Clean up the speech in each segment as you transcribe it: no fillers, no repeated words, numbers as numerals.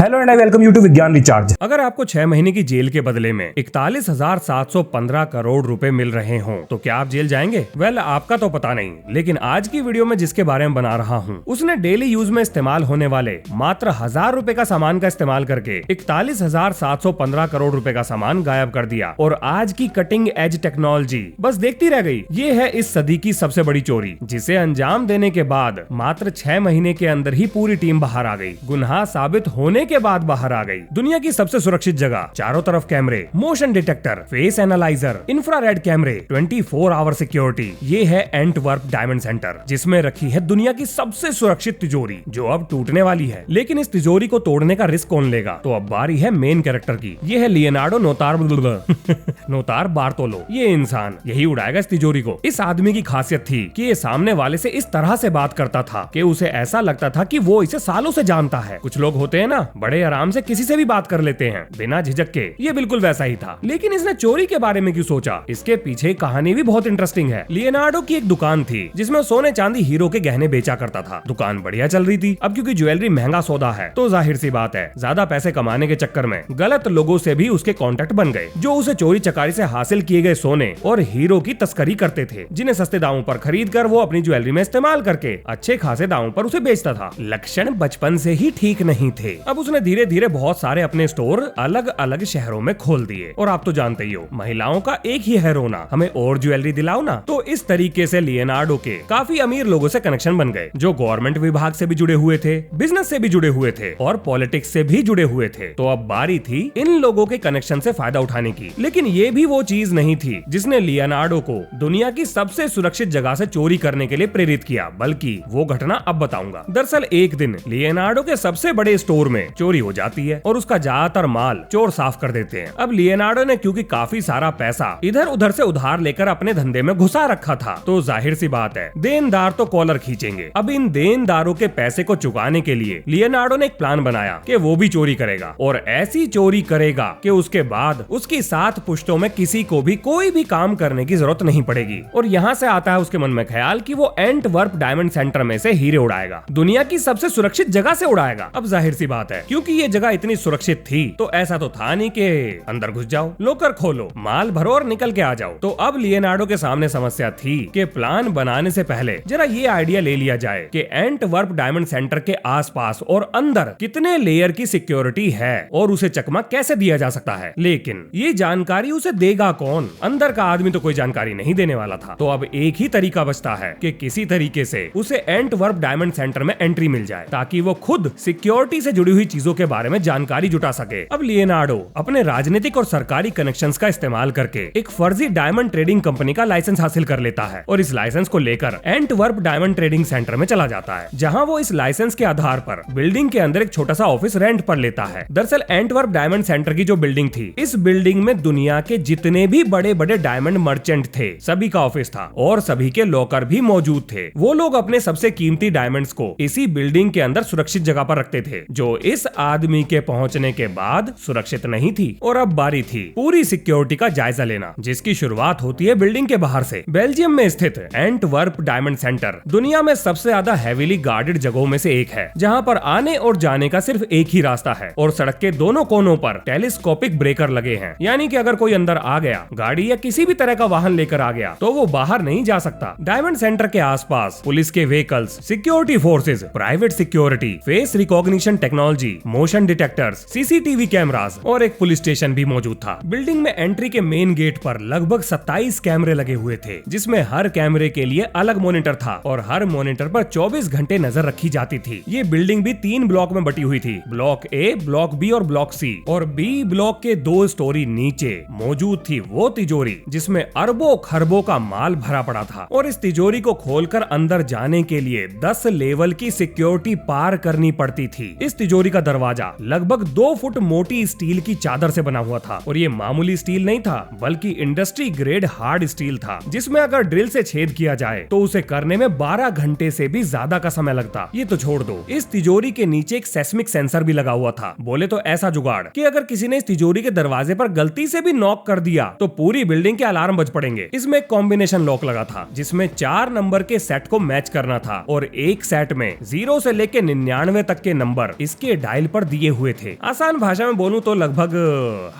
Hello and I welcome you to Vigyan recharge. अगर आपको 6 महीने की जेल के बदले में 41,715 करोड़ रुपए मिल रहे हों तो क्या आप जेल जाएंगे? वेल, आपका तो पता नहीं, लेकिन आज की वीडियो में जिसके बारे में बना रहा हूँ उसने डेली यूज में इस्तेमाल होने वाले मात्र 1000 रुपए का सामान का इस्तेमाल करके 41,715 करोड़ रुपए का सामान गायब कर दिया और आज की कटिंग एज टेक्नोलॉजी बस देखती रह गई। ये है इस सदी की सबसे बड़ी चोरी, जिसे अंजाम देने के बाद मात्र 6 महीने के अंदर ही पूरी टीम बाहर आ गई। गुनाह साबित होने के बाद बाहर आ गई। दुनिया की सबसे सुरक्षित जगह, चारों तरफ कैमरे, motion detector, face analyser, infrared कैमरे, 24 आवर सिक्योरिटी। ये है एंटवर्प डायमंड सेंटर, जिसमें रखी है दुनिया की सबसे सुरक्षित तिजोरी, जो अब टूटने वाली है। लेकिन इस तिजोरी को तोड़ने का रिस्क कौन लेगा? तो अब बारी है मेन कैरेक्टर की। ये है लियोनार्डो नोतार बार्टोलो। ये इंसान यही उड़ाएगा इस तिजोरी को। इस आदमी की खासियत थी कि ये सामने वाले से इस तरह से बात करता था कि उसे ऐसा लगता था कि वो इसे सालों से जानता है। कुछ लोग होते हैं ना, बड़े आराम से किसी से भी बात कर लेते हैं बिना झिझक के। ये बिल्कुल वैसा ही था। लेकिन इसने चोरी के बारे में क्यों सोचा? इसके पीछे कहानी भी बहुत इंटरेस्टिंग है। लियोनार्डो की एक दुकान थी जिसमें सोने चांदी हीरो के गहने बेचा करता था। दुकान बढ़िया चल रही थी। अब क्योंकि ज्वेलरी महंगा सौदा है तो जाहिर सी बात है, ज्यादा पैसे कमाने के चक्कर में गलत लोगों से भी उसके कॉन्टेक्ट बन गए, जो उसे चोरी चकारी से हासिल किए गए सोने और हीरो की तस्करी करते थे, जिन्हें सस्ते दामों पर खरीद कर वो अपनी ज्वेलरी में इस्तेमाल करके अच्छे खासे दामों पर उसे बेचता था। लक्षण बचपन से ही ठीक नहीं थे। अब उसने धीरे धीरे बहुत सारे अपने स्टोर अलग अलग शहरों में खोल दिए। और आप तो जानते ही हो, महिलाओं का एक ही है रोना, हमें और ज्वेलरी दिलाओ ना। तो इस तरीके से लियोनार्डो के काफी अमीर लोगों से कनेक्शन बन गए, जो गवर्नमेंट विभाग से भी जुड़े हुए थे, बिजनेस से भी जुड़े हुए थे और पॉलिटिक्स से भी जुड़े हुए थे। तो अब बारी थी इन लोगों के कनेक्शन से फायदा उठाने की। लेकिन ये भी वो चीज नहीं थी जिसने लियोनार्डो को दुनिया की सबसे सुरक्षित जगह से चोरी करने के लिए प्रेरित किया, बल्कि वो घटना अब बताऊंगा। दरअसल एक दिन लियोनार्डो के सबसे बड़े स्टोर में चोरी हो जाती है और उसका ज्यादातर माल चोर साफ कर देते हैं। अब लियोनार्डो ने क्योंकि काफी सारा पैसा इधर उधर से उधार लेकर अपने धंधे में घुसा रखा था, तो जाहिर सी बात है देनदार तो कॉलर खींचेंगे। अब इन देनदारों के पैसे को चुकाने के लिए लियोनार्डो ने एक प्लान बनाया कि वो भी चोरी करेगा और ऐसी चोरी करेगा कि उसके बाद उसकी 7 पुश्तों में किसी को भी कोई भी काम करने की जरूरत नहीं पड़ेगी। और यहाँ से आता है उसके मन में ख्याल कि वो एंटवर्प डायमंड सेंटर में से हीरे उड़ाएगा, दुनिया की सबसे सुरक्षित जगह से उड़ाएगा। अब जाहिर सी बात है, क्योंकि ये जगह इतनी सुरक्षित थी तो ऐसा तो था नहीं कि अंदर घुस जाओ, लॉकर खोलो, माल भरो और निकल के आ जाओ। तो अब लियोनार्डो के सामने समस्या थी कि प्लान बनाने से पहले जरा ये आइडिया ले लिया जाए कि एंटवर्प डायमंड सेंटर के आसपास और अंदर कितने लेयर की सिक्योरिटी है और उसे चकमा कैसे दिया जा सकता है। लेकिन ये जानकारी उसे देगा कौन? अंदर का आदमी तो कोई जानकारी नहीं देने वाला था। तो अब एक ही तरीका बचता है कि किसी तरीके से उसे एंटवर्प डायमंड सेंटर में एंट्री मिल जाए, ताकि वो खुद सिक्योरिटी से जुड़ी हुई चीजों के बारे में जानकारी जुटा सके। अब लियोनार्डो अपने राजनीतिक और सरकारी कनेक्शंस का इस्तेमाल करके एक फर्जी डायमंड ट्रेडिंग कंपनी का लाइसेंस हासिल कर लेता है और इस लाइसेंस को लेकर एंटवर्प डायमंड ट्रेडिंग सेंटर में चला जाता है, जहां वो इस लाइसेंस के आधार पर बिल्डिंग के अंदर एक छोटा सा ऑफिस रेंट पर लेता है। दरअसल एंटवर्प डायमंड सेंटर की जो बिल्डिंग थी, इस बिल्डिंग में दुनिया के जितने भी बड़े बड़े डायमंड मर्चेंट थे, सभी का ऑफिस था और सभी के लॉकर भी मौजूद थे। वो लोग अपने सबसे कीमती डायमंड्स को इसी बिल्डिंग के अंदर सुरक्षित जगह पर रखते थे, जो इस आदमी के पहुंचने के बाद सुरक्षित नहीं थी। और अब बारी थी पूरी सिक्योरिटी का जायजा लेना, जिसकी शुरुआत होती है बिल्डिंग के बाहर से। बेल्जियम में स्थित एंटवर्प डायमंड सेंटर दुनिया में सबसे ज्यादा हैवीली गार्डेड जगहों में से एक है, जहां पर आने और जाने का सिर्फ एक ही रास्ता है और सड़क के दोनों कोनों पर टेलीस्कोपिक ब्रेकर लगे हैं। यानी कि अगर कोई अंदर आ गया, गाड़ी या किसी भी तरह का वाहन लेकर आ गया, तो वो बाहर नहीं जा सकता। डायमंड सेंटर के आसपास पुलिस के vehicles, security forces, private security, face recognition technology, motion detectors, CCTV cameras और एक पुलिस स्टेशन भी मौजूद था। बिल्डिंग में एंट्री के मेन गेट पर लगभग 27 कैमरे लगे हुए थे, जिसमें हर कैमरे के लिए अलग मॉनिटर था और हर मॉनिटर पर 24 घंटे नजर रखी जाती थी। ये बिल्डिंग भी 3 ब्लॉक में बटी हुई थी, ब्लॉक ए, ब्लॉक बी और ब्लॉक सी। और बी ब्लॉक के 2 स्टोरी नीचे मौजूद थी वो तिजोरी जिसमें अरबों खरबों का माल भरा पड़ा था। और इस तिजोरी को खोलकर अंदर जाने के लिए 10 लेवल की सिक्योरिटी पार करनी पड़ती थी। इस तिजोरी का दरवाजा लगभग 2 फुट मोटी स्टील की चादर से बना हुआ था और ये मामूली स्टील नहीं था, बल्कि इंडस्ट्री ग्रेड हार्ड स्टील था, जिसमें अगर ड्रिल से छेद किया जाए तो उसे करने में 12 घंटे से भी ज्यादा का समय लगता। ये तो छोड़ दो, इस तिजोरी के नीचे एक सेस्मिक सेंसर भी लगा हुआ था। बोले तो ऐसा जुगाड़ कि अगर किसी ने इस तिजोरी के दरवाजे पर गलती से भी नॉक कर दिया तो पूरी बिल्डिंग के अलार्म बज पड़ेंगे। इसमें एक कॉम्बिनेशन लॉक लगा था, जिसमें 4 नंबर के सेट को मैच करना था और एक सेट में 0 से लेके 99 तक के नंबर इसके फाइल पर दिए हुए थे। आसान भाषा में बोलूं तो लगभग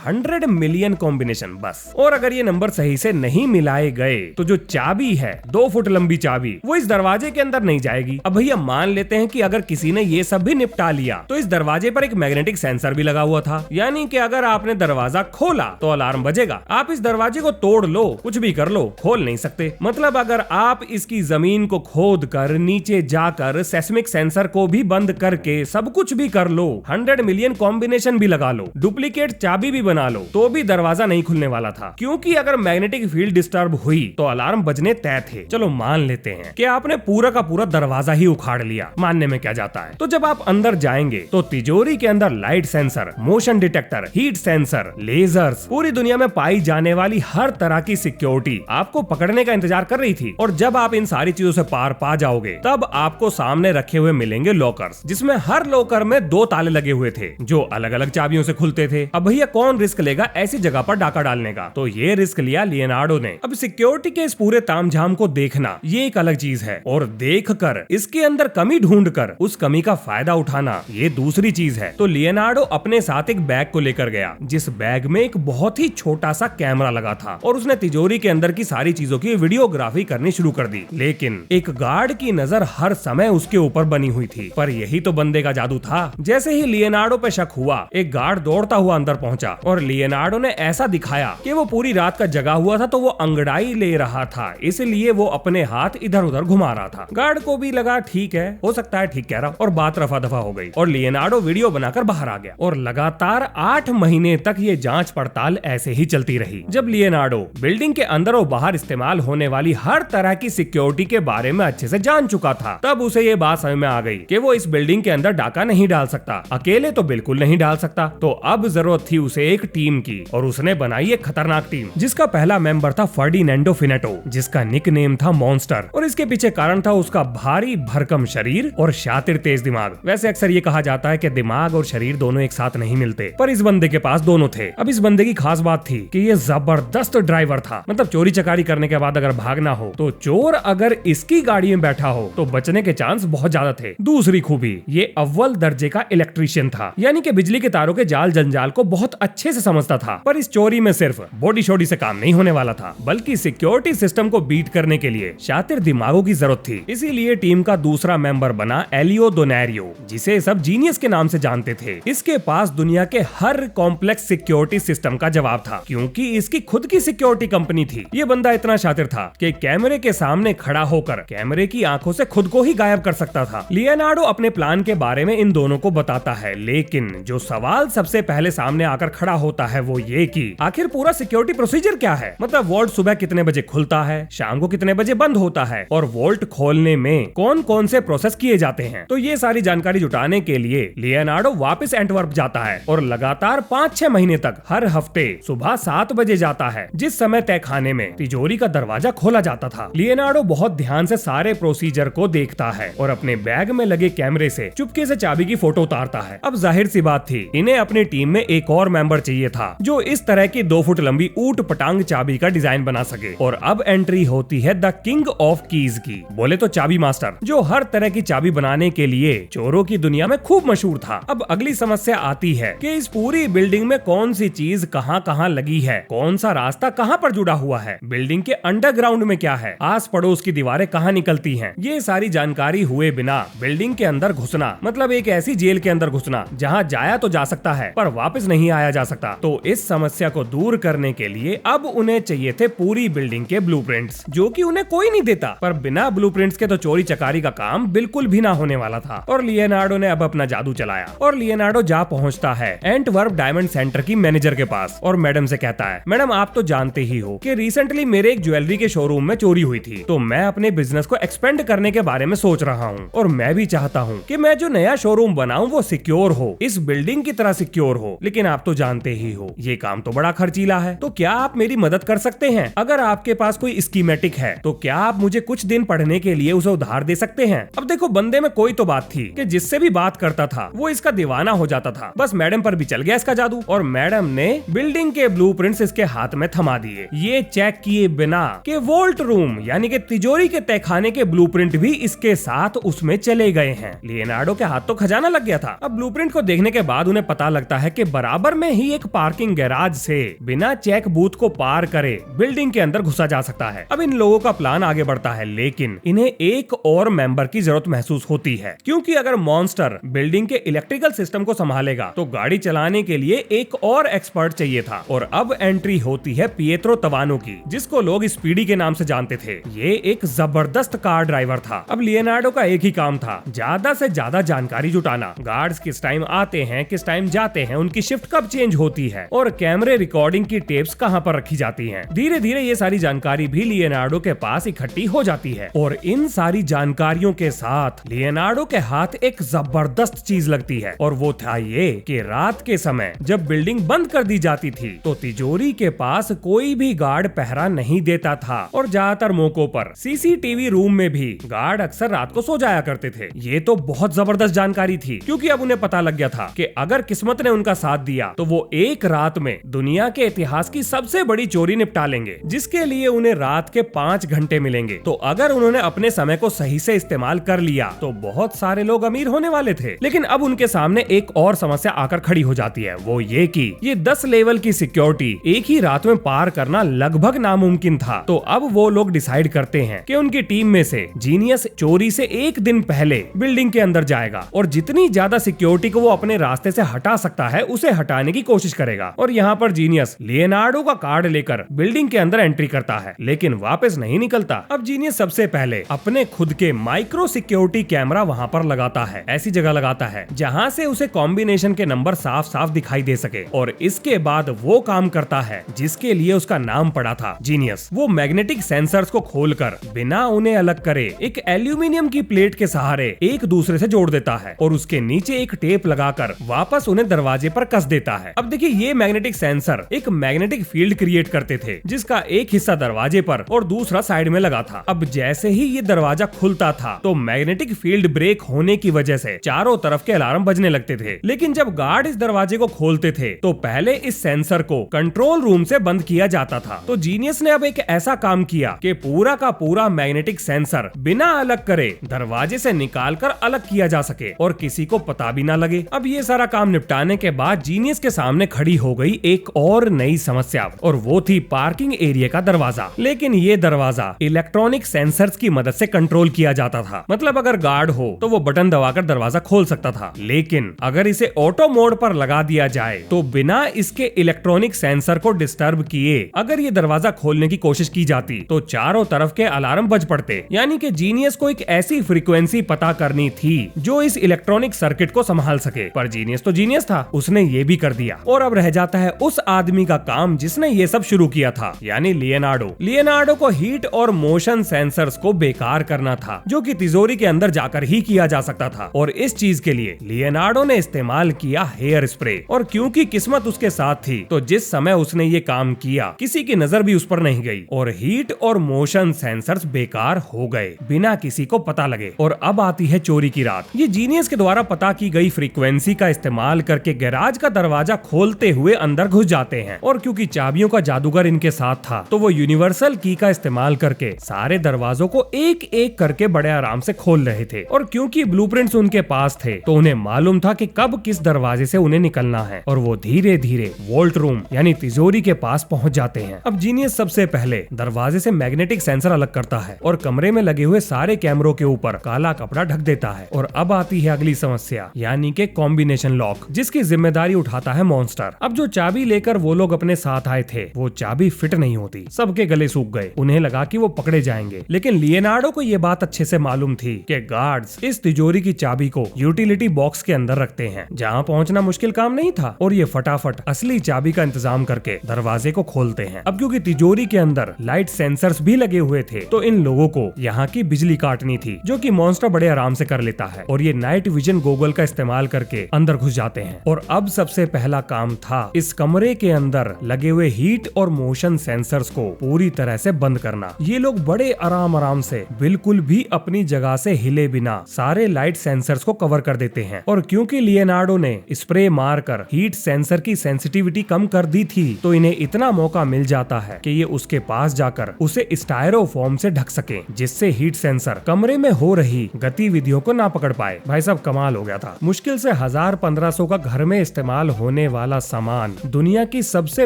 100 मिलियन कॉम्बिनेशन बस। और अगर ये नंबर सही से नहीं मिलाए गए तो जो चाबी है 2 फुट लंबी चाबी, वो इस दरवाजे के अंदर नहीं जाएगी। अब भैया मान लेते हैं कि अगर किसी ने ये सब भी निपटा लिया तो इस दरवाजे पर एक मैग्नेटिक सेंसर भी लगा हुआ था, यानी कि अगर आपने दरवाजा खोला तो अलार्म बजेगा। आप इस दरवाजे को तोड़ लो, कुछ भी कर लो, खोल नहीं सकते। मतलब अगर आप इसकी जमीन को खोद कर नीचे जाकर सेस्मिक सेंसर को भी बंद करके सब कुछ भी कर लो, 100 मिलियन कॉम्बिनेशन भी लगा लो, डुप्लीकेट चाबी भी बना लो, तो भी दरवाजा नहीं खुलने वाला था, क्योंकि अगर मैग्नेटिक फील्ड डिस्टर्ब हुई तो अलार्म बजने तय थे। चलो मान लेते हैं कि आपने पूरा का पूरा दरवाजा ही उखाड़ लिया, मानने में क्या जाता है। तो जब आप अंदर जाएंगे तो तिजोरी के अंदर light sensor, motion detector, heat sensor, lasers, पूरी दुनिया में पाई जाने वाली हर तरह की सिक्योरिटी आपको पकड़ने का इंतजार कर रही थी। और जब आप इन सारी चीजों से पार पा जाओगे तब आपको सामने रखे हुए मिलेंगे लॉकर्स, जिसमें हर लॉकर में 2 ताले लगे हुए थे जो अलग अलग चाबियों से खुलते थे। अब भैया कौन रिस्क लेगा ऐसी जगह पर डाका डालने का? तो ये रिस्क लिया लियोनार्डो ने। अब सिक्योरिटी के इस पूरे तामझाम को देखना ये एक अलग चीज है, और देखकर इसके अंदर कमी ढूंढकर उस कमी का फायदा उठाना ये दूसरी चीज है। तो लियोनार्डो अपने साथ एक बैग को लेकर गया, जिस बैग में एक बहुत ही छोटा सा कैमरा लगा था, और उसने तिजोरी के अंदर की सारी चीजों की वीडियोग्राफी करनी शुरू कर दी। लेकिन एक गार्ड की नजर हर समय उसके ऊपर बनी हुई थी। पर यही तो बंदे का जादू था। जैसे ही लियोनार्डो पे शक हुआ, एक गार्ड दौड़ता हुआ अंदर पहुंचा और लियोनार्डो ने ऐसा दिखाया कि वो पूरी रात का जगा हुआ था, तो वो अंगड़ाई ले रहा था, इसलिए वो अपने हाथ इधर उधर घुमा रहा था। गार्ड को भी लगा ठीक है, हो सकता है ठीक कह रहा, और बात रफा दफा हो गई और लियोनार्डो वीडियो बनाकर बाहर आ गया। और लगातार 8 महीने तक ये जांच पड़ताल ऐसे ही चलती रही। जब लियोनार्डो बिल्डिंग के अंदर और बाहर इस्तेमाल होने वाली हर तरह की सिक्योरिटी के बारे में अच्छे से जान चुका था, तब उसे ये बात समझ में आ गई कि वो इस बिल्डिंग के अंदर डाका नहीं डाल सकता, अकेले तो बिल्कुल नहीं डाल सकता। तो अब जरूरत थी उसे एक टीम की, और उसने बनाई एक खतरनाक टीम, जिसका पहला मेंबर था फर्डिनेंडो फिनेटो, जिसका निकनेम था मॉन्स्टर। और इसके पीछे कारण था उसका भारी भरकम शरीर और शातिर तेज दिमाग। वैसे अक्सर ये कहा जाता है कि दिमाग और शरीर दोनों एक साथ नहीं मिलते, पर इस बंदे के पास दोनों थे। अब इस बंदे की खास बात थी कि ये जबरदस्त ड्राइवर था। मतलब चोरी चकारी करने के बाद अगर भागना हो तो चोर अगर इसकी गाड़ी में बैठा हो तो बचने के चांस बहुत ज्यादा थे। दूसरी खूबी, ये अव्वल दर्जे का इलेक्ट्रीशियन था, यानी कि बिजली के तारों के जाल जंजाल को बहुत अच्छे से समझता था। पर इस चोरी में सिर्फ बॉडी शॉडी से काम नहीं होने वाला था, बल्कि सिक्योरिटी सिस्टम को बीट करने के लिए शातिर दिमागों की जरूरत थी। इसीलिए टीम का दूसरा मेंबर बना एलियो दोनारियो, जिसे सब जीनियस के नाम से जानते थे। इसके पास दुनिया के हर कॉम्प्लेक्स सिक्योरिटी सिस्टम का जवाब था, क्योंकि इसकी खुद की सिक्योरिटी कंपनी थी। ये बंदा इतना शातिर था कि कैमरे के सामने खड़ा होकर कैमरे की आंखों से खुद को ही गायब कर सकता था। लियोनार्डो अपने प्लान के बारे में इन दोनों को बताता है, लेकिन जो सवाल सबसे पहले सामने आकर खड़ा होता है वो ये कि आखिर पूरा सिक्योरिटी प्रोसीजर क्या है। मतलब वॉल्ट सुबह कितने बजे खुलता है, शाम को कितने बजे बंद होता है, और वॉल्ट खोलने में कौन कौन से प्रोसेस किए जाते हैं। तो ये सारी जानकारी जुटाने के लिए लियोनार्डो वापस एंटवर्प जाता है और लगातार 5-6 महीने तक हर हफ्ते सुबह 7 बजे जाता है, जिस समय तय खाने में तिजोरी का दरवाजा खोला जाता था। लियोनार्डो बहुत ध्यान से सारे प्रोसीजर को देखता है और अपने बैग में लगे कैमरे से चुपके से चाबी की फोटो उतारता है। अब जाहिर सी बात थी, इन्हें अपनी टीम में एक और मेंबर चाहिए था जो इस तरह की 2 फुट लंबी ऊट पटांग चाबी का डिजाइन बना सके। और अब एंट्री होती है द किंग ऑफ कीज की, बोले तो चाबी मास्टर, जो हर तरह की चाबी बनाने के लिए चोरों की दुनिया में खूब मशहूर था। अब अगली समस्या आती है कि इस पूरी बिल्डिंग में कौन सी चीज कहां कहां लगी है, कौन सा रास्ता कहां पर जुड़ा हुआ है, बिल्डिंग के अंडरग्राउंड में क्या है, आस पड़ोस की दीवारें कहां निकलती हैं। ये सारी जानकारी हुए बिना बिल्डिंग के अंदर घुसना, मतलब एक ऐसी जेल के अंदर घुसना जहां जाया तो जा सकता है पर वापस नहीं आया जा सकता। तो इस समस्या को दूर करने के लिए अब उन्हें चाहिए थे पूरी बिल्डिंग के ब्लूप्रिंट्स, जो कि उन्हें कोई नहीं देता। पर बिना ब्लूप्रिंट्स के तो चोरी चकारी का काम बिल्कुल भी ना होने वाला था। और लियोनार्डो ने अब अपना जादू चलाया और लियोनार्डो जा पहुंचता है एंटवर्प डायमंड सेंटर की मैनेजर के पास और मैडम से कहता है, मैडम आप तो जानते ही हो कि रिसेंटली मेरे एक ज्वेलरी के शोरूम में चोरी हुई थी, तो मैं अपने बिजनेस को एक्सपेंड करने के बारे में सोच रहा हूँ और मैं भी चाहता हूँ कि मैं जो नया शोरूम बनाऊं वो सिक्योर हो, इस बिल्डिंग की तरह सिक्योर हो। लेकिन आप तो जानते ही हो ये काम तो बड़ा खर्चीला है, तो क्या आप मेरी मदद कर सकते हैं? अगर आपके पास कोई स्कीमेटिक है तो क्या आप मुझे कुछ दिन पढ़ने के लिए उसे उधार दे सकते हैं? अब देखो बंदे में कोई तो बात थी कि जिससे भी बात करता था वो इसका दीवाना हो जाता था। बस मैडम पर भी चल गया इसका जादू और मैडम ने बिल्डिंग के ब्लूप्रिंट्स इसके हाथ में थमा दिए। ये चेक किए बिना कि वोल्ट रूम यानी कि तिजोरी के तहखाने के ब्लूप्रिंट भी इसके साथ उसमें चले गए हैं। लियोनार्डो के हाथ तो खजाना लग गया गया था। अब ब्लूप्रिंट को देखने के बाद उन्हें पता लगता है कि बराबर में ही एक पार्किंग गैराज से बिना चेक बूथ को पार करे बिल्डिंग के अंदर घुसा जा सकता है। अब इन लोगों का प्लान आगे बढ़ता है, लेकिन इन्हें एक और मेंबर की जरूरत महसूस होती है, क्योंकि अगर मॉन्स्टर बिल्डिंग के इलेक्ट्रिकल सिस्टम को संभालेगा तो गाड़ी चलाने के लिए एक और एक्सपर्ट चाहिए था। और अब एंट्री होती है पिएत्रो तवानो की, जिसको लोग स्पीडी के नाम से जानते थे। ये एक जबरदस्त कार ड्राइवर था। अब लियोनार्डो का एक ही काम था, ज्यादा से ज्यादा जानकारी जुटाना। गार्ड्स किस टाइम आते हैं, किस टाइम जाते हैं, उनकी शिफ्ट कब चेंज होती है और कैमरे रिकॉर्डिंग की टेप्स कहां पर रखी जाती हैं। धीरे धीरे ये सारी जानकारी भी लियोनार्डो के पास इकट्ठी हो जाती है और इन सारी जानकारियों के साथ लियोनार्डो के हाथ एक जबरदस्त चीज लगती है, और वो था ये कि रात के समय जब बिल्डिंग बंद कर दी जाती थी तो तिजोरी के पास कोई भी गार्ड पहरा नहीं देता था, और ज्यादातर मौकों पर सीसीटीवी रूम में भी गार्ड अक्सर रात को सो जाया करते थे। ये तो बहुत जबरदस्त जानकारी थी, क्योंकि अब उन्हें पता लग गया था कि अगर किस्मत ने उनका साथ दिया तो वो एक रात में दुनिया के इतिहास की सबसे बड़ी चोरी निपटा लेंगे, जिसके लिए उन्हें रात के 5 घंटे मिलेंगे। तो अगर उन्होंने अपने समय को सही से इस्तेमाल कर लिया तो बहुत सारे लोग अमीर होने वाले थे। लेकिन अब उनके सामने एक और समस्या आकर खड़ी हो जाती है, वो ये कि ये 10 लेवल की सिक्योरिटी एक ही रात में पार करना लगभग नामुमकिन था। तो अब वो लोग डिसाइड करते हैं कि उनकी टीम में से जीनियस चोरी से एक दिन पहले बिल्डिंग के अंदर जाएगा और जितनी ज्यादा सिक्योरिटी को वो अपने रास्ते से हटा सकता है उसे हटाने की कोशिश करेगा। और यहाँ पर जीनियस लियोनार्डो का कार्ड लेकर बिल्डिंग के अंदर एंट्री करता है, लेकिन वापस नहीं निकलता। अब जीनियस सबसे पहले अपने खुद के माइक्रो सिक्योरिटी कैमरा वहाँ पर लगाता है, ऐसी जगह लगाता है जहाँ से उसे कॉम्बिनेशन के नंबर साफ साफ दिखाई दे सके। और इसके बाद वो काम करता है जिसके लिए उसका नाम पड़ा था जीनियस। वो मैग्नेटिक सेंसर्स को खोलकर बिना उन्हें अलग करे एक एल्यूमिनियम की प्लेट के सहारे एक दूसरे से जोड़ देता है और उसके नीचे एक टेप लगाकर वापस उन्हें दरवाजे पर कस देता है। अब देखिए, ये मैग्नेटिक सेंसर एक मैग्नेटिक फील्ड क्रिएट करते थे, जिसका एक हिस्सा दरवाजे पर और दूसरा साइड में लगा था। अब जैसे ही ये दरवाजा खुलता था तो मैग्नेटिक फील्ड ब्रेक होने की वजह से चारों तरफ के अलार्म बजने लगते थे। लेकिन जब गार्ड इस दरवाजे को खोलते थे तो पहले इस सेंसर को कंट्रोल रूम से बंद किया जाता था। तो जीनियस ने अब एक ऐसा काम किया कि पूरा का पूरा मैग्नेटिक सेंसर बिना अलग करे दरवाजे से निकालकर अलग किया जा सके और किसी को पता भी ना लगे। अब ये सारा काम निपटाने के बाद जीनियस के सामने खड़ी हो गई एक और नई समस्या, और वो थी पार्किंग एरिया का दरवाजा। लेकिन ये दरवाजा इलेक्ट्रॉनिक सेंसर्स की मदद से कंट्रोल किया जाता था। मतलब अगर गार्ड हो तो वो बटन दबाकर दरवाजा खोल सकता था, लेकिन अगर इसे ऑटो मोड पर लगा दिया जाए तो बिना इसके इलेक्ट्रॉनिक सेंसर को डिस्टर्ब किए अगर ये दरवाजा खोलने की कोशिश की जाती तो चारों तरफ के अलार्म बज पड़ते। यानी कि जीनियस को एक ऐसी फ्रीक्वेंसी पता करनी थी जो इस इलेक्ट्रॉनिक सर्किट को संभाल सके। पर जीनियस तो जीनियस था, उसने ये भी कर दिया। और अब रह जाता है उस आदमी का काम जिसने ये सब शुरू किया था, यानी लियोनार्डो। लियोनार्डो को हीट और मोशन सेंसर्स को बेकार करना था, जो कि तिजोरी के अंदर जाकर ही किया जा सकता था। और इस चीज के लिए लियोनार्डो ने इस्तेमाल किया हेयर स्प्रे। और क्योंकि किस्मत उसके साथ थी तो जिस समय उसने ये काम किया किसी की नजर भी उस पर नहीं गई और हीट और मोशन सेंसर्स बेकार हो गए बिना किसी को पता लगे। और अब आती है चोरी की रात। ये जीनियस के द्वारा पता की गई फ्रीक्वेंसी का इस्तेमाल करके गैराज का दरवाजा खोलते हुए अंदर घुस जाते हैं। और क्योंकि चाबियों का जादूगर इनके साथ था तो वो यूनिवर्सल की का इस्तेमाल करके सारे दरवाजों को एक एक करके बड़े आराम से खोल रहे थे। और क्योंकि ब्लूप्रिंट्स उनके पास थे तो उन्हें मालूम था कि कब किस दरवाजे से उन्हें निकलना है। और वो धीरे धीरे वोल्ट रूम यानी तिजोरी के पास पहुंच जाते हैं। अब जीनियस सबसे पहले दरवाजे से मैग्नेटिक सेंसर अलग करता है और कमरे में लगे हुए सारे कैमरों के ऊपर काला कपड़ा ढक देता है। और अब आती है अगली समस्या, यानी कि कॉम्बिनेशन लॉक, जिसकी जिम्मेदारी उठाता है मॉन्स्टर। अब जो चाबी लेकर वो लोग अपने साथ आए थे वो चाबी फिट नहीं होती, सबके गले सूख गए। उन्हें लगा कि वो पकड़े जाएंगे, लेकिन लियोनार्डो को ये बात अच्छे से मालूम थी कि गार्ड्स इस तिजोरी की चाबी को यूटिलिटी बॉक्स के अंदर रखते हैं, जहाँ पहुँचना मुश्किल काम नहीं था। और ये फटाफट असली चाबी का इंतजाम करके दरवाजे को खोलते हैं। अब क्योंकि तिजोरी के अंदर लाइट सेंसर्स भी लगे हुए थे तो इन लोगों को यहाँ की बिजली काटनी थी, जो कि मॉन्स्टर बड़े आराम से कर लेता है। और ये नाइट विजन गॉगल का इस्तेमाल करके अंदर घुस जाते हैं। और अब सबसे पहला काम था इस कमरे के अंदर लगे हुए हीट और मोशन सेंसर्स को पूरी तरह से बंद करना। ये लोग बड़े आराम से बिल्कुल भी अपनी जगह से हिले बिना सारे लाइट सेंसर्स को कवर कर देते हैं। और क्योंकि लियोनार्डो ने स्प्रे मारकर हीट सेंसर की सेंसिटिविटी कम कर दी थी तो इन्हें इतना मौका मिल जाता है कि ये उसके पास जाकर उसे स्टायरोफोम से ढक सके, जिससे हीट सेंसर कमरे में हो रही गतिविधियों को ना पकड़ पाए। भाई साहब कमाल हो गया। गया था। मुश्किल से 1000-1500 का घर में इस्तेमाल होने वाला सामान दुनिया की सबसे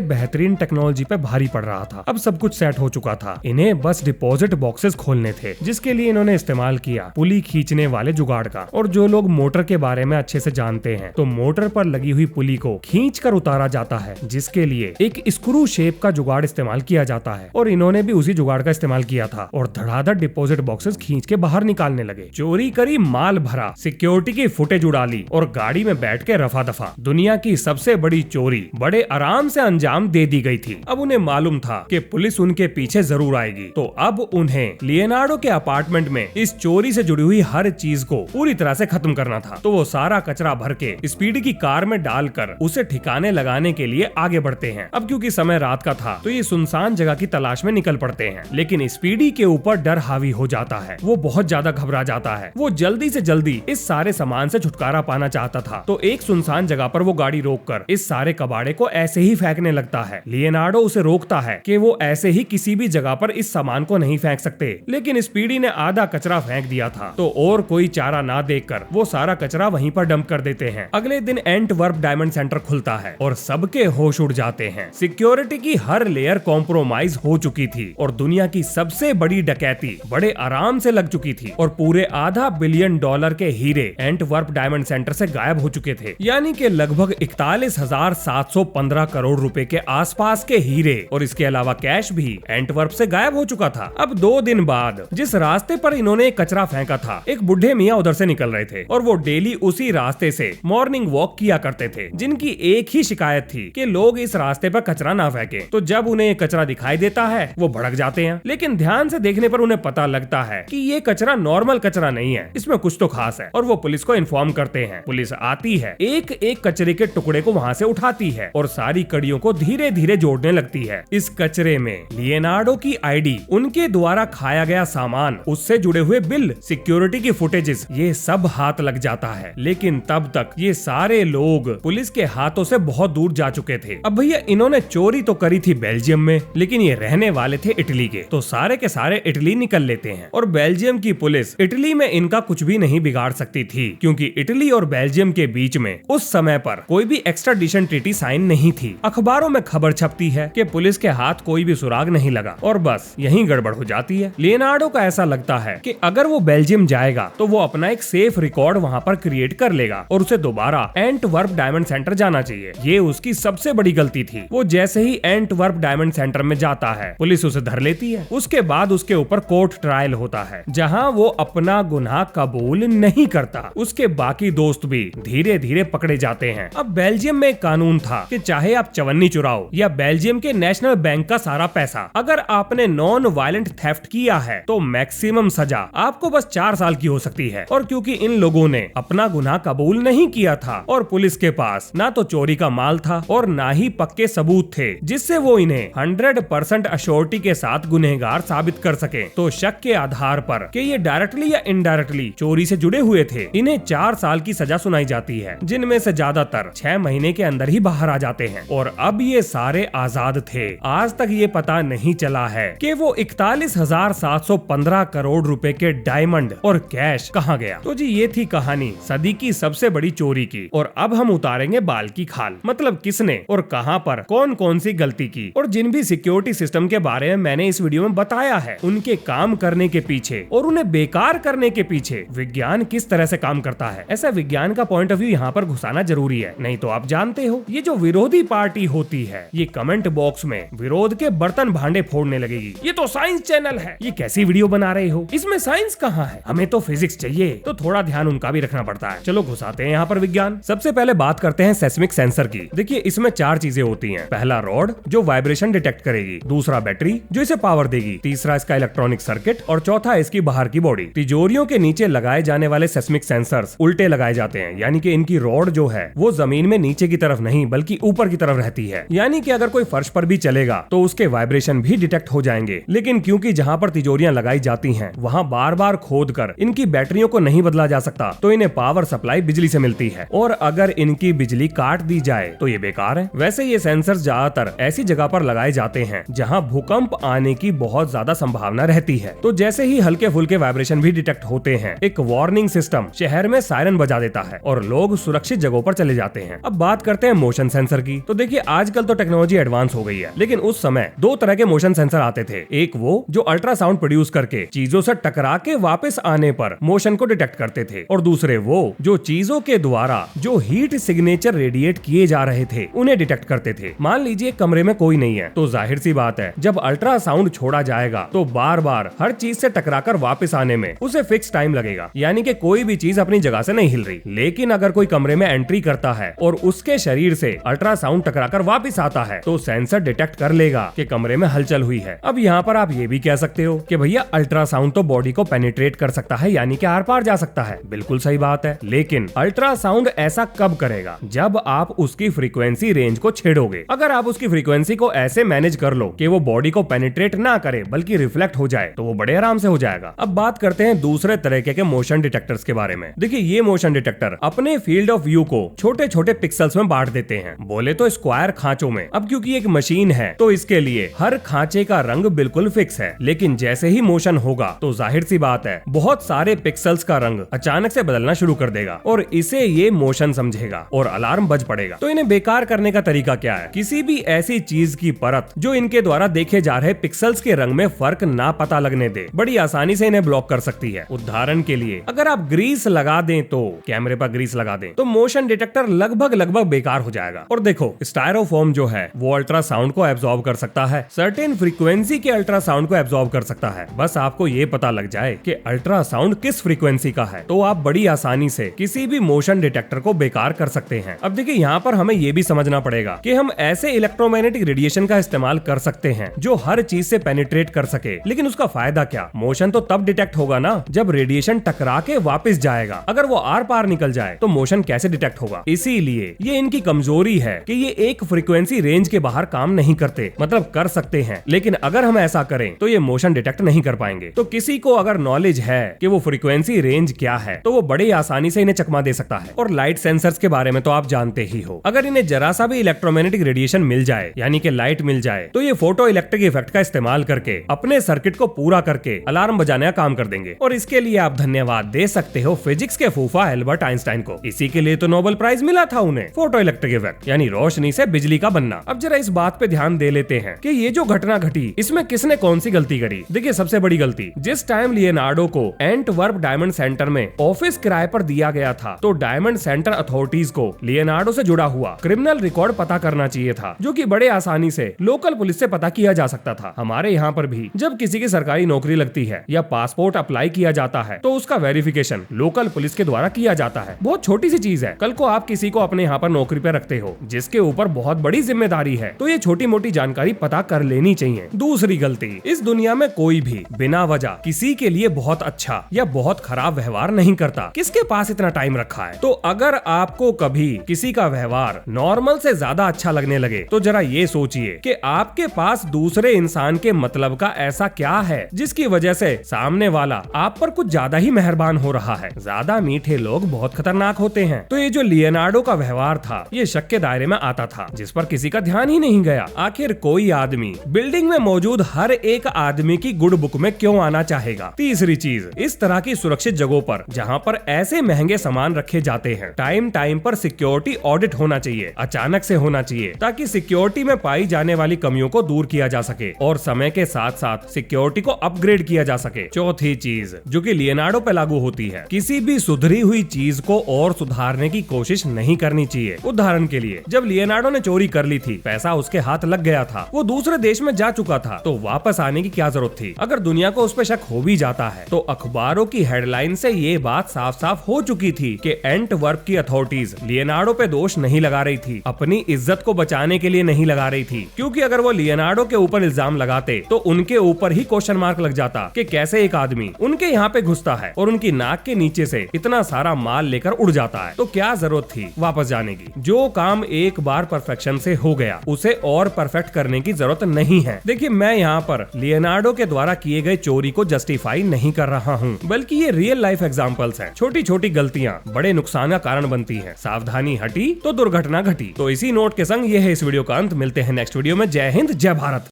बेहतरीन टेक्नोलॉजी पे भारी पड़ रहा था। अब सब कुछ सेट हो चुका था, इन्हें बस डिपॉजिट बॉक्सेस खोलने थे, जिसके लिए इन्होंने इस्तेमाल किया पुली खींचने वाले जुगाड़ का। और जो लोग मोटर के बारे में अच्छे से जानते हैं तो मोटर पर लगी हुई पुली को खींच कर उतारा जाता है, जिसके लिए एक स्क्रू शेप का जुगाड़ इस्तेमाल किया जाता है। और इन्होंने भी उसी जुगाड़ का इस्तेमाल किया था और धड़ाधड़ डिपॉजिट बॉक्सेस खींच के बाहर निकालने लगे। चोरी करी, माल भरा, सिक्योरिटी की फुटेज उड़ा ली और गाड़ी में बैठ के रफा दफा। दुनिया की सबसे बड़ी चोरी बड़े आराम से अंजाम दे दी गई थी। अब उन्हें मालूम था कि पुलिस उनके पीछे जरूर आएगी, तो अब उन्हें लियोनार्डो के अपार्टमेंट में इस चोरी से जुड़ी हुई हर चीज को पूरी तरह से खत्म करना था। तो वो सारा कचरा भर के स्पीडी की कार में डालकर उसे ठिकाने लगाने के लिए आगे बढ़ते हैं। अब क्योंकि समय रात का था तो ये सुनसान जगह की तलाश में निकल पड़ते हैं, लेकिन स्पीडी के ऊपर डर हावी हो जाता है। वो बहुत ज्यादा घबरा जाता है। वो जल्दी से जल्दी इस सारे सामान से छुटकारा पाना चाहता था, तो एक सुनसान जगह पर वो गाड़ी रोककर इस सारे कबाड़े को ऐसे ही फेंकने लगता है। लियोनार्डो उसे रोकता है कि वो ऐसे ही किसी भी जगह पर इस सामान को नहीं फेंक सकते, लेकिन स्पीडी ने आधा कचरा फेंक दिया था, तो और कोई चारा ना देखकर वो सारा कचरा वहीं पर डंप कर देते हैं। अगले दिन एंटवर्प डायमंड सेंटर खुलता है और सबके होश उड़ जाते हैं। सिक्योरिटी की हर लेयर कॉम्प्रोमाइज हो चुकी थी और दुनिया की सबसे बड़ी डकैती बड़े आराम से लग चुकी थी और पूरे $500 बिलियन के हीरे एंटवर्प डायमंड सेंटर से गायब हो चुके थे। यानी कि लगभग 41,715 करोड़ रुपए के आसपास के हीरे और इसके अलावा कैश भी एंटवर्प से गायब हो चुका था। अब 2 दिन बाद जिस रास्ते पर इन्होंने कचरा फेंका था, एक बुढ़े मियाँ उधर से निकल रहे थे और वो डेली उसी रास्ते से मॉर्निंग वॉक किया करते थे, जिनकी एक ही शिकायत थी कि लोग इस रास्ते पर कचरा ना फेंके। तो जब उन्हें ये कचरा दिखाई देता है वो भड़क जाते हैं, लेकिन ध्यान से देखने पर उन्हें पता लगता है कि ये कचरा नॉर्मल कचरा नहीं है, इसमें कुछ तो खास है। और वो पुलिस को इन्फॉर्म करते हैं। पुलिस आती है, एक एक कचरे के टुकड़े को वहाँ से उठाती है और सारी कड़ियों को धीरे धीरे जोड़ने लगती है। इस कचरे में लियोनार्डो की आईडी, उनके द्वारा खाया गया सामान, उससे जुड़े हुए बिल, सिक्योरिटी की फुटेजेस, ये सब हाथ लग जाता है। लेकिन तब तक ये सारे लोग पुलिस के हाथों से बहुत दूर जा चुके थे। अब भैया इन्होंने चोरी तो करी थी बेल्जियम में, लेकिन ये रहने वाले थे इटली के, तो सारे के सारे इटली निकल लेते हैं। और बेल्जियम की पुलिस इटली में इनका कुछ भी नहीं बिगाड़ सकती थी, क्योंकि इटली और बेल्जियम के बीच में उस समय पर कोई भी एक्स्ट्राडिशन ट्रीटी साइन नहीं थी। अखबारों में खबर छपती है कि पुलिस के हाथ कोई भी सुराग नहीं लगा और बस यहीं गड़बड़ हो जाती है। लियोनार्डो का ऐसा लगता है कि अगर वो बेल्जियम जाएगा तो वो अपना एक सेफ रिकॉर्ड वहाँ पर क्रिएट कर लेगा और उसे दोबारा एंटवर्प डायमंड सेंटर जाना चाहिए। ये उसकी सबसे बड़ी गलती थी। वो जैसे ही एंटवर्प डायमंड सेंटर में जाता है, पुलिस उसे धर लेती है। उसके बाद उसके ऊपर कोर्ट ट्रायल होता है, जहाँ वो अपना गुनाह कबूल नहीं करता। उसके बाकी दोस्त भी धीरे धीरे पकड़े जाते हैं। अब बेल्जियम में एक कानून था कि चाहे आप चवन्नी चुराओ या बेल्जियम के नेशनल बैंक का सारा पैसा, अगर आपने नॉन वायलेंट थेफ्ट किया है तो मैक्सिमम सजा आपको बस 4 साल की हो सकती है। और क्योंकि इन लोगों ने अपना गुनाह कबूल नहीं किया था और पुलिस के पास ना तो चोरी का माल था और ना ही पक्के सबूत थे जिससे वो इन्हें 100% अश्योरिटी के साथ गुनहगार साबित कर सके, तो शक के आधार पर कि ये डायरेक्टली या इनडायरेक्टली चोरी से जुड़े हुए थे, इन्हें 4 साल की सजा सुनाई जाती है, जिनमें से ज्यादातर 6 महीने के अंदर ही बाहर आ जाते हैं। और अब ये सारे आजाद थे। आज तक ये पता नहीं चला है कि वो 41,715 करोड़ रुपए के डायमंड और कैश कहाँ गया। तो जी ये थी कहानी सदी की सबसे बड़ी चोरी की। और अब हम उतारेंगे बाल की खाल, मतलब किसने और कहां पर कौन कौन सी गलती की। और जिन भी सिक्योरिटी सिस्टम के बारे में मैंने इस वीडियो में बताया है, उनके काम करने के पीछे और उन्हें बेकार करने के पीछे विज्ञान किस तरह से काम करता है, ऐसा विज्ञान का पॉइंट ऑफ व्यू यहाँ पर घुसाना जरूरी है। नहीं तो आप जानते हो ये जो विरोधी पार्टी होती है, ये कमेंट बॉक्स में विरोध के बर्तन भांडे फोड़ने लगेगी। ये तो साइंस चैनल है, ये कैसी वीडियो बना रहे हो, इसमें साइंस कहाँ है, हमें तो फिजिक्स चाहिए। तो थोड़ा ध्यान उनका भी रखना पड़ता है। चलो घुसाते हैं यहाँ पर विज्ञान। सबसे पहले बात करते हैं सेस्मिक सेंसर की। देखिए इसमें 4 चीजें होती हैं। पहला रॉड जो वाइब्रेशन डिटेक्ट करेगी, दूसरा बैटरी जो इसे पावर देगी, तीसरा इसका इलेक्ट्रॉनिक सर्किट और चौथा इसकी बाहर की बॉडी। तिजोरियों के नीचे लगाए जाने वाले सेस्मिक सेंसर्स उल्टे लगाए जाते हैं, यानी कि इनकी रॉड जो है वो जमीन में नीचे की तरफ नहीं बल्कि ऊपर की तरफ रहती है। यानी कि अगर कोई फर्श पर भी चलेगा तो उसके वाइब्रेशन भी डिटेक्ट हो जाएंगे। लेकिन क्योंकि जहाँ पर तिजोरियां लगाई जाती हैं वहाँ बार बार खोद कर इनकी बैटरियों को नहीं बदला जा सकता, तो इन्हें पावर सप्लाई बिजली से मिलती है और अगर इनकी बिजली काट दी जाए तो ये बेकार है। वैसे ये सेंसर ज्यादातर ऐसी जगह पर लगाए जाते हैं जहाँ भूकंप आने की बहुत ज्यादा संभावना रहती है। तो जैसे ही हल्के फुल्के वाइब्रेशन भी डिटेक्ट होते हैं, एक वार्निंग सिस्टम शहर में सायरन बजा देता है और लोग सुरक्षित जगहों पर चले जाते हैं। अब बात करते हैं मोशन सेंसर की। तो देखिए आजकल तो टेक्नोलॉजी एडवांस हो गई है, लेकिन उस समय दो तरह के मोशन सेंसर आते थे। एक वो जो अल्ट्रासाउंड प्रोड्यूस करके चीजों से टकरा के वापस आने पर मोशन को डिटेक्ट करते थे, और दूसरे वो जो चीजों के द्वारा जो हीट सिग्नेचर रेडिएट किए जा रहे थे उन्हें डिटेक्ट करते थे। मान लीजिए कमरे में कोई नहीं है, तो जाहिर सी बात है जब अल्ट्रासाउंड छोड़ा जाएगा तो बार बार हर चीज से टकराकर वापस आने में उसे फिक्स टाइम लगेगा, यानी कि कोई भी चीज अपनी जगह से नहीं हिल रही। लेकिन अगर कोई कमरे में एंट्री करता है और उसके शरीर से अल्ट्रासाउंड टकराकर वापस आता है तो सेंसर डिटेक्ट कर लेगा कि कमरे में हलचल हुई है। अब यहाँ पर आप ये भी कह सकते हो कि भैया अल्ट्रासाउंड तो बॉडी को पेनिट्रेट कर सकता है, यानी कि आर पार जा सकता है। बिल्कुल सही बात है, लेकिन अल्ट्रासाउंड ऐसा कब करेगा? जब आप उसकी फ्रीक्वेंसी रेंज को छेड़ोगे। अगर आप उसकी फ्रीक्वेंसी को ऐसे मैनेज कर लो कि वो बॉडी को पेनिट्रेट ना करे बल्कि रिफ्लेक्ट हो जाए, तो वो बड़े आराम से हो जाएगा। अब बात करते हैं दूसरे तरीके के मोशन डिटेक्टर्स के बारे में। देखिए ये मोशन डिटेक्टर अपने फील्ड ऑफ व्यू को छोटे छोटे पिक्सल्स में बांट देते हैं, बोले तो स्क्वायर खांचों में। अब क्योंकि एक मशीन है तो इसके लिए हर खांचे का रंग बिल्कुल फिक्स है, लेकिन जैसे ही मोशन होगा तो जाहिर सी बात है बहुत सारे पिक्सल्स का रंग अचानक से बदलना शुरू कर देगा और इसे ये मोशन समझेगा और अलार्म बज पड़ेगा। तो इन्हें बेकार करने का तरीका क्या है? किसी भी ऐसी चीज की परत जो इनके द्वारा देखे जा रहे पिक्सल्स के रंग में फर्क ना पता लगने दे, बड़ी आसानी से इन्हें ब्लॉक कर सकती है। उदाहरण के लिए अगर आप ग्रीस लगा दें, तो कैमरे पर ग्रीस लगा दें, तो मोशन डिटेक्टर लगभग बेकार हो जाएगा। और देखो स्टायरोफोम जो है वो अल्ट्रासाउंड को एब्जॉर्ब कर सकता है, सर्टेन फ्रीक्वेंसी के अल्ट्रासाउंड को एब्जॉर्ब कर सकता है। बस आपको ये पता लग जाए कि अल्ट्रासाउंड किस फ्रीक्वेंसी का है, तो आप बड़ी आसानी से किसी भी मोशन डिटेक्टर को बेकार कर सकते हैं। अब देखिए यहाँ पर हमें ये भी समझना पड़ेगा कि हम ऐसे इलेक्ट्रोमैग्नेटिक रेडिएशन का इस्तेमाल कर सकते हैं जो हर चीज से पेनिट्रेट कर सके, लेकिन उसका फायदा क्या? मोशन तो तब डिटेक्ट होगा ना जब रेडिएशन टकरा के वापस जाएगा। अगर वो आर पार निकल जाए तो मोशन कैसे डिटेक्ट होगा? इसीलिए ये इनकी कमजोरी है कि ये एक फ्रीक्वेंसी रेंज के बाहर काम नहीं करते। मतलब कर सकते हैं, लेकिन अगर हम ऐसा करें तो ये मोशन डिटेक्ट नहीं कर पाएंगे। तो किसी को अगर नॉलेज है कि वो फ्रीक्वेंसी रेंज क्या है तो वो बड़ी आसानी से इन्हें चकमा दे सकता है। और लाइट सेंसर्स के बारे में तो आप जानते ही हो, अगर इन्हें जरा सा भी इलेक्ट्रोमैग्नेटिक रेडिएशन मिल जाए, यानी कि लाइट मिल जाए, तो ये फोटो इलेक्ट्रिक इफेक्ट का इस्तेमाल करके अपने सर्किट को पूरा करके अलार्म बजाने का काम कर देंगे। और इसके लिए आप धन्यवाद दे सकते हो फिजिक्स के फूफा एल्बर्ट आइंस्टाइन को। इसी के लिए तो नोबेल प्राइज मिला था उन्हें, फोटो इलेक्ट्रिक इफेक्ट यानी रोशनी से बिजली का बनना। अब जरा इस बात पे ध्यान दे लेते हैं कि ये जो घटना घटी इसमें किसने कौन सी गलती करी। देखिए सबसे बड़ी गलती, जिस टाइम लियोनार्डो को एंटवर्प डायमंड सेंटर में ऑफिस किराए पर दिया गया था, तो डायमंड सेंटर अथॉरिटीज को लियोनार्डो से जुड़ा हुआ क्रिमिनल रिकॉर्ड पता करना चाहिए था, जो कि बड़े आसानी से लोकल पुलिस से पता किया जा सकता था। हमारे यहाँ पर भी जब किसी की सरकारी नौकरी लगती है या पासपोर्ट अप्लाई किया जाता है तो उसका वेरिफिकेशन लोकल पुलिस के द्वारा किया जाता है। बहुत छोटी सी चीज है, कल को आप किसी को अपने यहाँ पर नौकरी पे रखते हो जिसके ऊपर बहुत बड़ी जिम्मेदारी है, तो ये छोटी मोटी जानकारी पता कर लेनी चाहिए। दूसरी गलती, इस दुनिया में कोई भी बिना वजह किसी के लिए बहुत अच्छा या बहुत खराब व्यवहार नहीं करता। किसके पास इतना टाइम रखा है? तो अगर आपको कभी किसी का व्यवहार नॉर्मल से ज्यादा अच्छा लगने लगे तो जरा ये सोचिए कि आपके पास दूसरे इंसान के मतलब का ऐसा क्या है जिसकी वजह से सामने वाला आप पर कुछ ज्यादा ही मेहरबान हो रहा है। ज्यादा मीठे लोग बहुत खतरनाक होते हैं। तो ये जो लियोनार्डो का व्यवहार था ये शक के दायरे में आता था, जिस पर किसी का ध्यान ही नहीं गया। आखिर कोई आदमी बिल्डिंग में मौजूद हर एक आदमी की गुड बुक में क्यों आना चाहेगा? तीसरी चीज, इस तरह की सुरक्षित जगहों पर जहां पर ऐसे महंगे सामान रखे जाते हैं, टाइम पर सिक्योरिटी ऑडिट होना चाहिए, अचानक से होना चाहिए, ताकि सिक्योरिटी में पाई जाने वाली कमियों को दूर किया जा सके और समय के साथ साथ सिक्योरिटी को अपग्रेड किया जा सके। चौथी चीज जो कि लियोनार्डो पे लागू होती है, किसी भी सुधरी हुई चीज को और सुधारने की कोशिश नहीं करनी चाहिए। उदाहरण के लिए जब लियोनार्डो ने चोरी कर ली थी, पैसा उसके हाथ लग गया था, वो दूसरे देश में जा चुका था, तो वापस आने की क्या जरूरत थी? अगर दुनिया को उस पर शक हो भी जाता है तो अखबारों की हेडलाइन से ये बात साफ साफ हो चुकी थी कि एंटवर्प की अथॉरिटीज लियोनार्डो पे दोष नहीं लगा रही थी, अपनी इज्जत को बचाने के लिए नहीं लगा रही थी, क्योंकि अगर वो लियोनार्डो के ऊपर इल्जाम लगाते तो उनके ऊपर ही क्वेश्चन मार्क लग जाता कि कैसे एक आदमी उनके यहाँ पे घुसता है और उनकी नाक के नीचे से इतना सारा माल लेकर उड़ जाता है। तो क्या जरूरत थी वापस जाने की? जो काम एक बार परफेक्शन से हो गया उसे और परफेक्ट करने की जरूरत नहीं है। देखिए मैं यहाँ पर लियोनार्डो के द्वारा किए गए चोरी को जस्टिफाई नहीं कर रहा हूँ, बल्कि ये रियल लाइफ एग्जांपल्स हैं। छोटी छोटी गलतियाँ बड़े नुकसान का कारण बनती हैं। सावधानी हटी तो दुर्घटना घटी। तो इसी नोट के संग ये है इस वीडियो का अंत। मिलते हैं नेक्स्ट वीडियो में। जय हिंद, जय भारत।